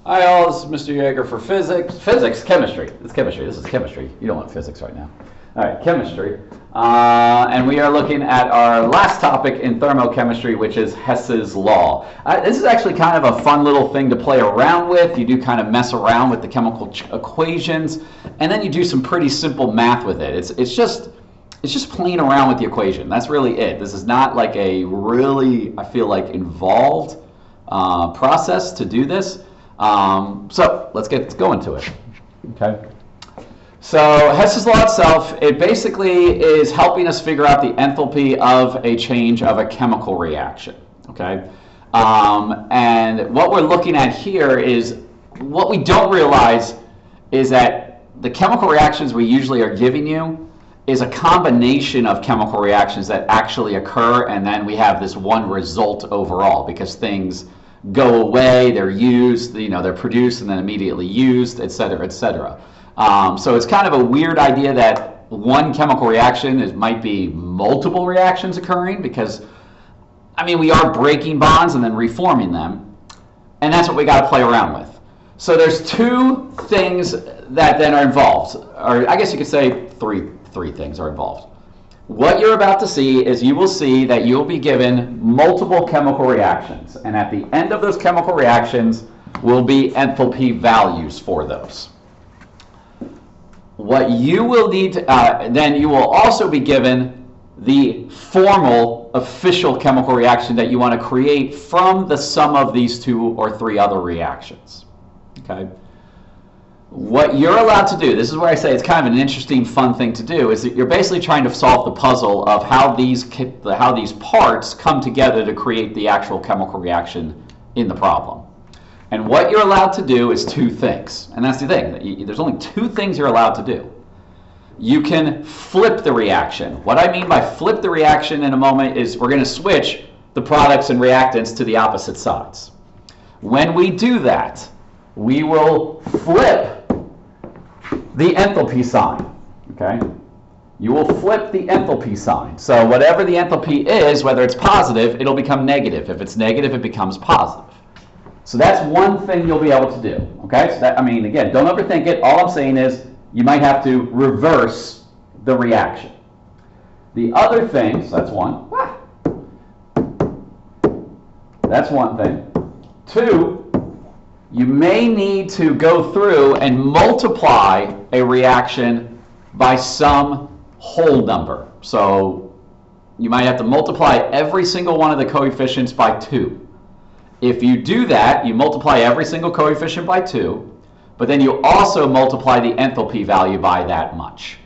Hi all, this is Mr. Yeager for chemistry. It's chemistry. This is chemistry. You don't want physics right now. All right, chemistry. And we are looking at our last topic in thermochemistry, which is Hess's law. This is actually kind of a fun little thing to play around with. You do kind of mess around with the chemical equations, and then you do some pretty simple math with it. It's just playing around with the equation. That's really it. This is not like a really, I feel like, involved process to do this. So let's get going to it. Okay. So Hess's law itself, it basically is helping us figure out the enthalpy of a change of a chemical reaction. Okay. And what we're looking at here is what we don't realize is that the chemical reactions we usually are giving you is a combination of chemical reactions that actually occur, and then we have this one result overall because things go away, they're used, they're produced and then immediately used, et cetera, et cetera. So it's kind of a weird idea that one chemical reaction might be multiple reactions occurring because, we are breaking bonds and then reforming them, and that's what we got to play around with. So there's two things that then are involved, or I guess you could say three things are involved. What you're about to see is you will see that you'll be given multiple chemical reactions, and at the end of those chemical reactions will be enthalpy values for those. What you will need to, then you will also be given the formal official chemical reaction that you want to create from the sum of these two or three other reactions. Okay. What you're allowed to do, this is where I say it's kind of an interesting, fun thing to do, is that you're basically trying to solve the puzzle of how these parts come together to create the actual chemical reaction in the problem. And what you're allowed to do is two things. And that's the thing. There's only two things you're allowed to do. You can flip the reaction. What I mean by flip the reaction in a moment is we're going to switch the products and reactants to the opposite sides. When we do that, we will flip the enthalpy sign. Okay? You will flip the enthalpy sign. So whatever the enthalpy is, whether it's positive, it'll become negative. If it's negative, it becomes positive. So that's one thing you'll be able to do. Okay? So that, again, don't overthink it. All I'm saying is you might have to reverse the reaction. The other thing, so that's one. That's one thing. Two, you may need to go through and multiply a reaction by some whole number. So you might have to multiply every single one of the coefficients by 2. If you do that, you multiply every single coefficient by 2, but then you also multiply the enthalpy value by that much.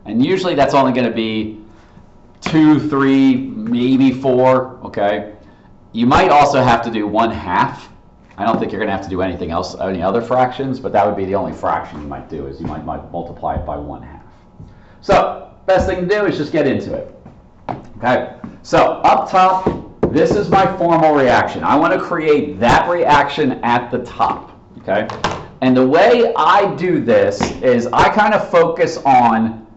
And usually that's only going to be 2, 3, maybe 4, okay? You might also have to do 1/2. I don't think you're going to have to do anything else, any other fractions, but that would be the only fraction you might do, is you might multiply it by 1/2. So, best thing to do is just get into it. Okay? So, up top, this is my formal reaction. I want to create that reaction at the top. Okay? And the way I do this is I kind of focus on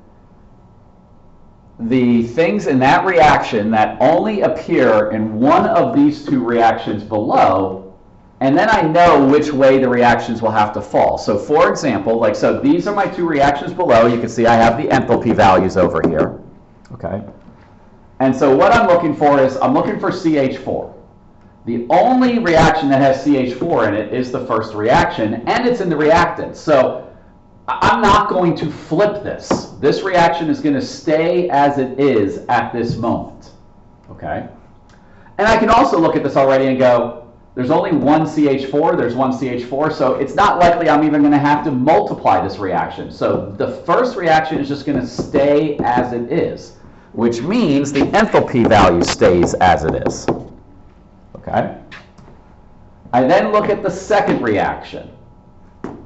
the things in that reaction that only appear in one of these two reactions below, and then I know which way the reactions will have to fall. So for example, so these are my two reactions below. You can see I have the enthalpy values over here. Okay. And so what I'm looking for is I'm looking for CH4. The only reaction that has CH4 in it is the first reaction, and it's in the reactant. So I'm not going to flip this. This reaction is going to stay as it is at this moment. Okay? And I can also look at this already and go, there's only one CH4, there's one CH4, so it's not likely I'm even going to have to multiply this reaction. So the first reaction is just going to stay as it is, which means the enthalpy value stays as it is. Okay? I then look at the second reaction.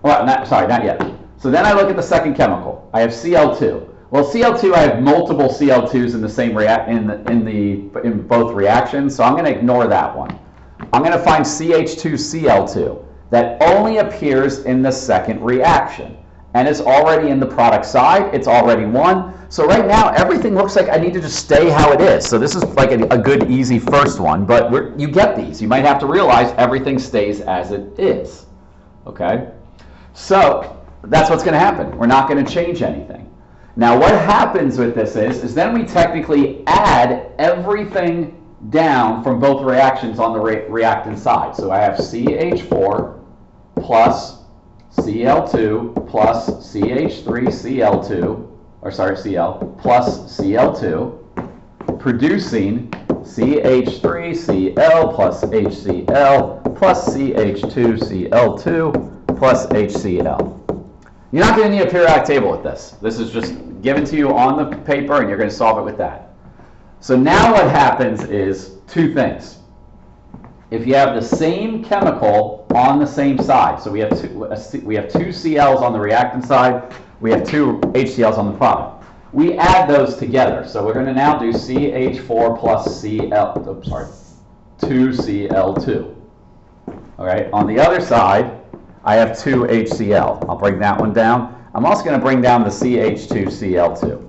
Well, not yet. So then I look at the second chemical. I have Cl2. Well, Cl2, I have multiple Cl2s in the same in both reactions, so I'm going to ignore that one. I'm going to find CH2Cl2 that only appears in the second reaction. And it's already in the product side. It's already 1. So right now, everything looks like I need to just stay how it is. So this is like a good, easy first one. But you get these. You might have to realize everything stays as it is. Okay? So that's what's going to happen. We're not going to change anything. Now what happens with this is then we technically add everything down from both reactions on the reactant side. So I have CH4 plus Cl2 plus CH3Cl2, or sorry, Cl plus Cl2, producing CH3Cl plus HCl plus CH2Cl2 plus HCl. You're not going to need a periodic table with this. This is just given to you on the paper and you're going to solve it with that. So now what happens is two things. If you have the same chemical on the same side, so we have two CLs on the reactant side, we have two HCl's on the product. We add those together. So we're going to now do CH4 plus 2Cl2. All right. On the other side, I have 2 HCl. I'll bring that one down. I'm also going to bring down the CH2Cl2.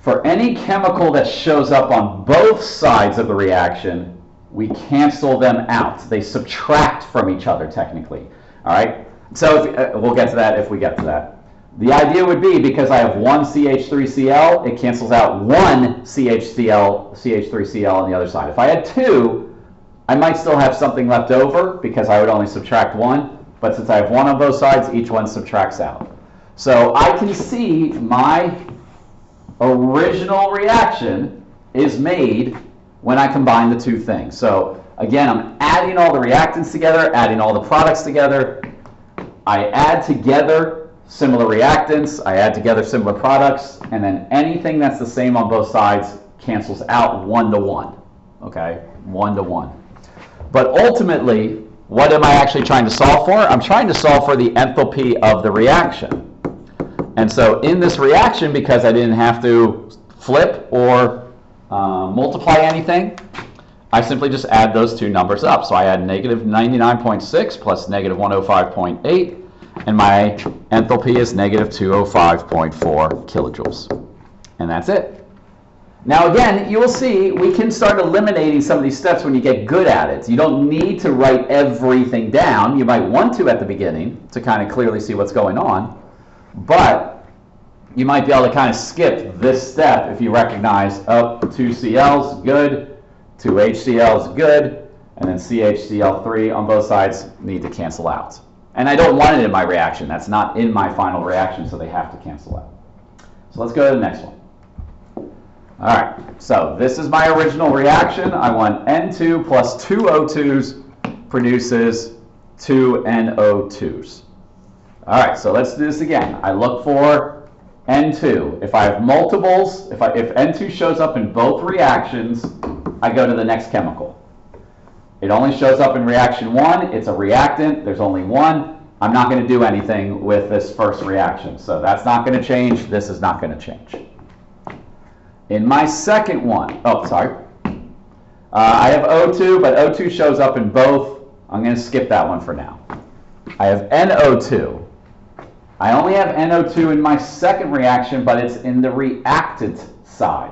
For any chemical that shows up on both sides of the reaction, we cancel them out. They subtract from each other technically. All right. So we'll get to that if we get to that. The idea would be because I have one CH3Cl, it cancels out one CH3Cl on the other side. If I had two, I might still have something left over because I would only subtract one. But since I have one on both sides, each one subtracts out. So I can see my original reaction is made when I combine the two things. So again, I'm adding all the reactants together, adding all the products together. I add together similar reactants, I add together similar products, and then anything that's the same on both sides cancels out 1 to 1. Okay, 1 to 1. But ultimately, what am I actually trying to solve for? I'm trying to solve for the enthalpy of the reaction. And so in this reaction, because I didn't have to flip or multiply anything, I simply just add those two numbers up. So I add negative 99.6 plus negative 105.8, and my enthalpy is negative 205.4 kilojoules. And that's it. Now again, you will see we can start eliminating some of these steps when you get good at it. You don't need to write everything down. You might want to at the beginning to kind of clearly see what's going on. But you might be able to kind of skip this step if you recognize, oh, 2 CL's good, 2 HCl's good, and then CHCl3 on both sides need to cancel out. And I don't want it in my reaction. That's not in my final reaction, so they have to cancel out. So let's go to the next one. All right, so this is my original reaction. I want N2 plus 2 O2s produces 2 NO2s. All right, so let's do this again. I look for N2. If I have multiples, if N2 shows up in both reactions, I go to the next chemical. It only shows up in reaction 1. It's a reactant. There's only one. I'm not going to do anything with this first reaction. So that's not going to change. This is not going to change. In my second one, I have O2, but O2 shows up in both. I'm going to skip that one for now. I have NO2. I only have NO2 in my second reaction, but it's in the reactant side.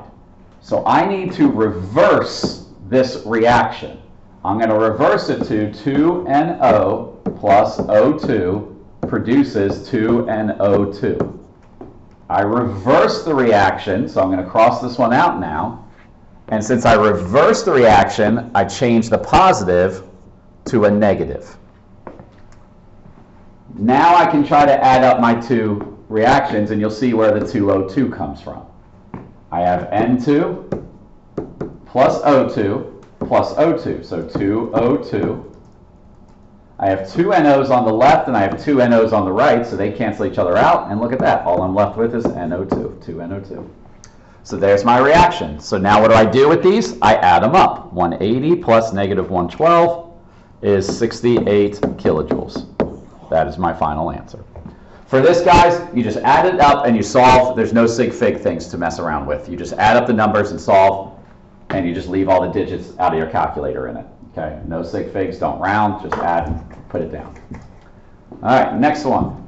So I need to reverse this reaction. I'm going to reverse it to 2NO plus O2 produces 2NO2. I reverse the reaction, so I'm going to cross this one out now. And since I reverse the reaction, I change the positive to a negative. Now I can try to add up my two reactions, and you'll see where the 2O2 comes from. I have N2 plus O2 plus O2, so 2O2. I have 2 NOs on the left, and I have 2 NOs on the right, so they cancel each other out, and look at that. All I'm left with is NO2, 2 NO2. So there's my reaction. So now what do I do with these? I add them up. 180 plus negative 112 is 68 kilojoules. That is my final answer. For this, guys, you just add it up and you solve. There's no sig fig things to mess around with. You just add up the numbers and solve, and you just leave all the digits out of your calculator in it. Okay, no sig figs, don't round, just add and put it down. All right, next one.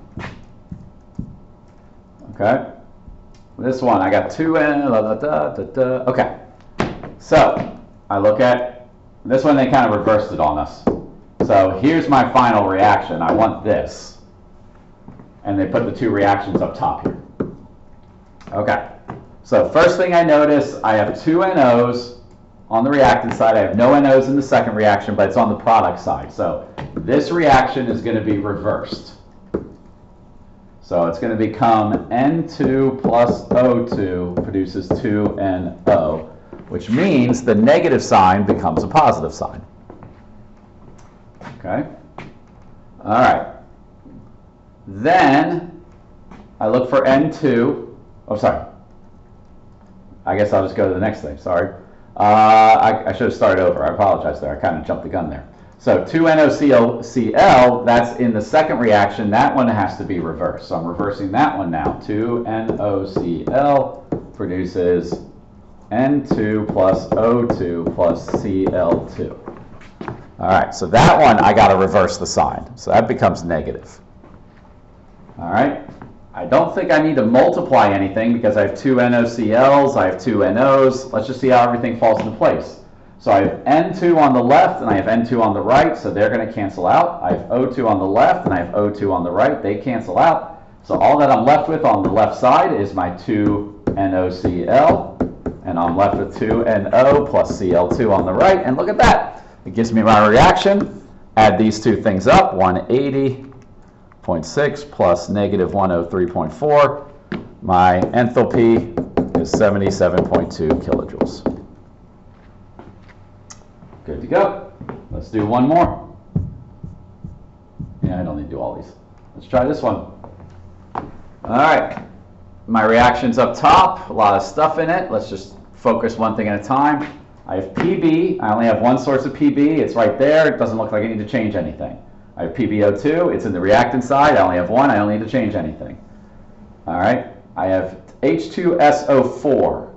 Okay, this one, I got 2 N, okay. So I look at This one they kind of reversed it on us. So here's my final reaction. I want this. And they put the two reactions up top here. Okay. So first thing I notice, I have two NOs on the reactant side. I have no NOs in the second reaction, but it's on the product side. So this reaction is going to be reversed. So it's going to become N2 plus O2 produces 2NO, which means the negative sign becomes a positive sign. Okay? All right. Then I look for N2. Oh, sorry. I guess I'll just go to the next thing. Sorry. I should have started over. I apologize there. I kind of jumped the gun there. So 2NOCl, that's in the second reaction. That one has to be reversed. So I'm reversing that one now. 2NOCl produces N2 plus O2 plus Cl2. All right, so that one I got to reverse the sign. So that becomes negative. All right. I don't think I need to multiply anything because I have two NOCLs, I have two NOs. Let's just see how everything falls into place. So I have N2 on the left and I have N2 on the right, so they're going to cancel out. I have O2 on the left and I have O2 on the right, they cancel out. So all that I'm left with on the left side is my 2 NOCl, and I'm left with 2NO plus Cl2 on the right, and look at that. It gives me my reaction. Add these two things up, 180.6 plus negative 103.4. My enthalpy is 77.2 kilojoules. Good to go. Let's do one more. Yeah, I don't need to do all these. Let's try this one. All right. My reaction's up top. A lot of stuff in it. Let's just focus one thing at a time. I have PB. I only have one source of PB. It's right there. It doesn't look like I need to change anything. I have PbO2. It's in the reactant side. I only have one. I don't need to change anything. All right. I have H2SO4.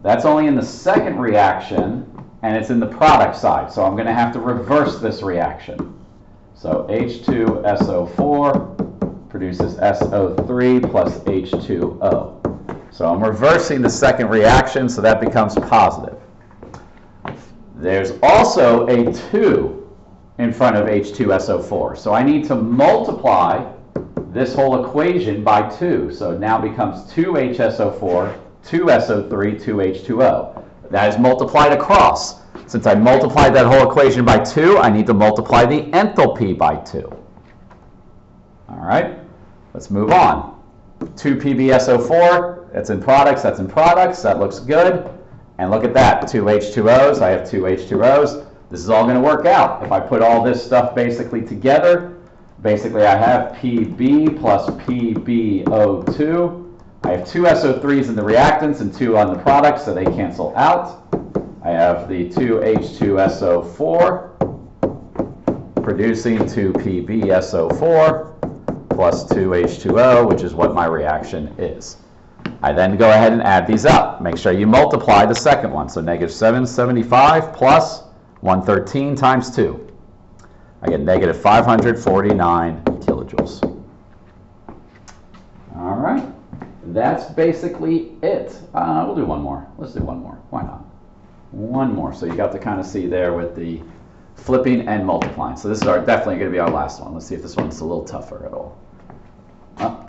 That's only in the second reaction, and it's in the product side. So I'm going to have to reverse this reaction. So H2SO4 produces SO3 plus H2O. So I'm reversing the second reaction, so that becomes positive. There's also a 2 in front of H2SO4. So I need to multiply this whole equation by 2. So it now becomes 2HSO4, 2SO3, 2H2O. That is multiplied across. Since I multiplied that whole equation by 2, I need to multiply the enthalpy by 2. All right, let's move on. 2PbSO4, that's in products, that's in products. That looks good. And look at that, 2 H2Os, I have 2 H2Os. This is all going to work out. If I put all this stuff basically together, basically I have Pb plus PbO2. I have 2 SO3s in the reactants and 2 on the products, so they cancel out. I have the 2 H2SO4 producing 2 PbSO4 plus 2 H2O, which is what my reaction is. I then go ahead and add these up. Make sure you multiply the second one. So negative 775 plus 113 times 2. I get negative 549 kilojoules. All right. That's basically it. We'll do one more. Let's do one more. Why not? One more. So you got to kind of see there with the flipping and multiplying. So this is definitely going to be our last one. Let's see if this one's a little tougher at all.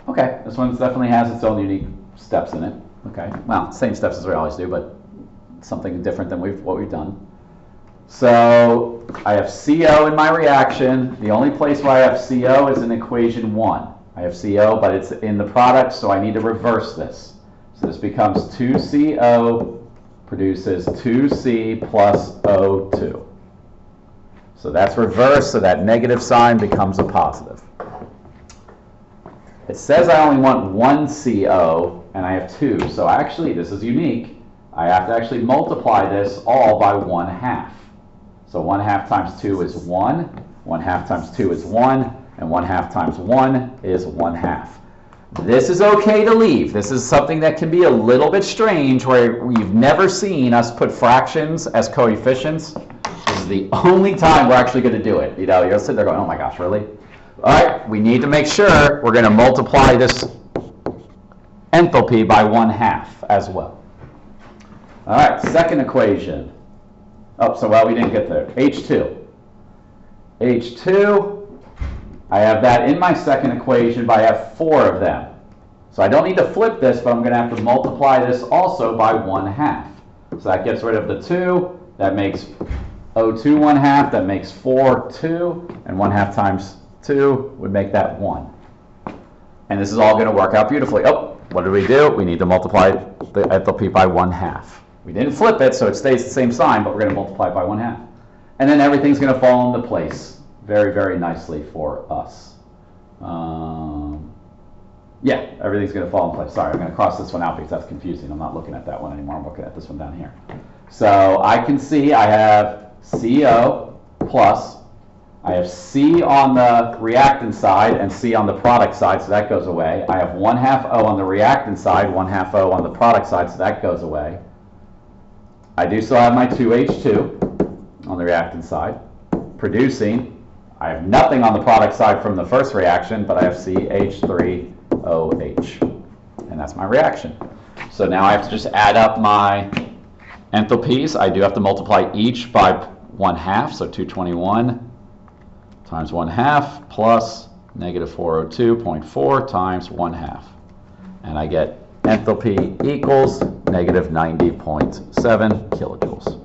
Okay, this one definitely has its own unique steps in it. Okay, well, same steps as we always do, but something different than what we've done. So I have CO in my reaction. The only place where I have CO is in equation 1. I have CO, but it's in the product, so I need to reverse this. So this becomes 2CO produces 2C plus O2. So that's reversed, so that negative sign becomes a positive. It says I only want 1 CO, and I have 2. So actually, this is unique. I have to actually multiply this all by 1/2. So 1/2 times 2 is 1. 1/2 times 2 is 1. And 1/2 times 1 is 1/2. This is okay to leave. This is something that can be a little bit strange where you've never seen us put fractions as coefficients. This is the only time we're actually going to do it. You know, you'll sit there going, oh my gosh, really? All right, we need to make sure we're going to multiply this enthalpy by 1/2 as well. All right, second equation. Oh, so well, we didn't get there. H2. H2, I have that in my second equation, but I have 4 of them. So I don't need to flip this, but I'm going to have to multiply this also by 1/2. So that gets rid of the 2. That makes O2 1/2. That makes 4, 2. And 1/2 times 2 would make that 1. And this is all going to work out beautifully. Oh, what do? We need to multiply the enthalpy by 1/2. We didn't flip it, so it stays the same sign, but we're going to multiply it by 1/2. And then everything's going to fall into place very, very nicely for us. Yeah, everything's going to fall in place. Sorry, I'm going to cross this one out because that's confusing. I'm not looking at that one anymore. I'm looking at this one down here. So I can see I have CO plus. I have C on the reactant side and C on the product side, so that goes away. I have 1/2 O on the reactant side, 1/2 O on the product side, so that goes away. I do still have my 2H2 on the reactant side, producing. I have nothing on the product side from the first reaction, but I have CH3OH, and that's my reaction. So now I have to just add up my enthalpies. I do have to multiply each by 1/2, so 221 times 1/2 plus negative 402.4 times 1/2. And I get enthalpy equals negative 90.7 kilojoules.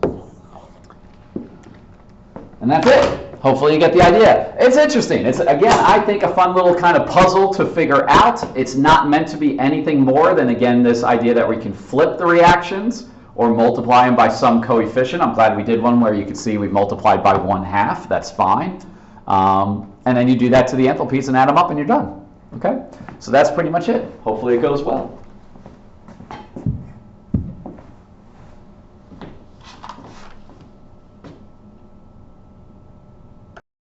And that's it. Hopefully you get the idea. It's interesting. It's, again, I think a fun little kind of puzzle to figure out. It's not meant to be anything more than, again, this idea that we can flip the reactions or multiply them by some coefficient. I'm glad we did one where you can see we multiplied by 1/2. That's fine. And then you do that to the enthalpies and add them up and you're done. Okay? So that's pretty much it. Hopefully it goes well.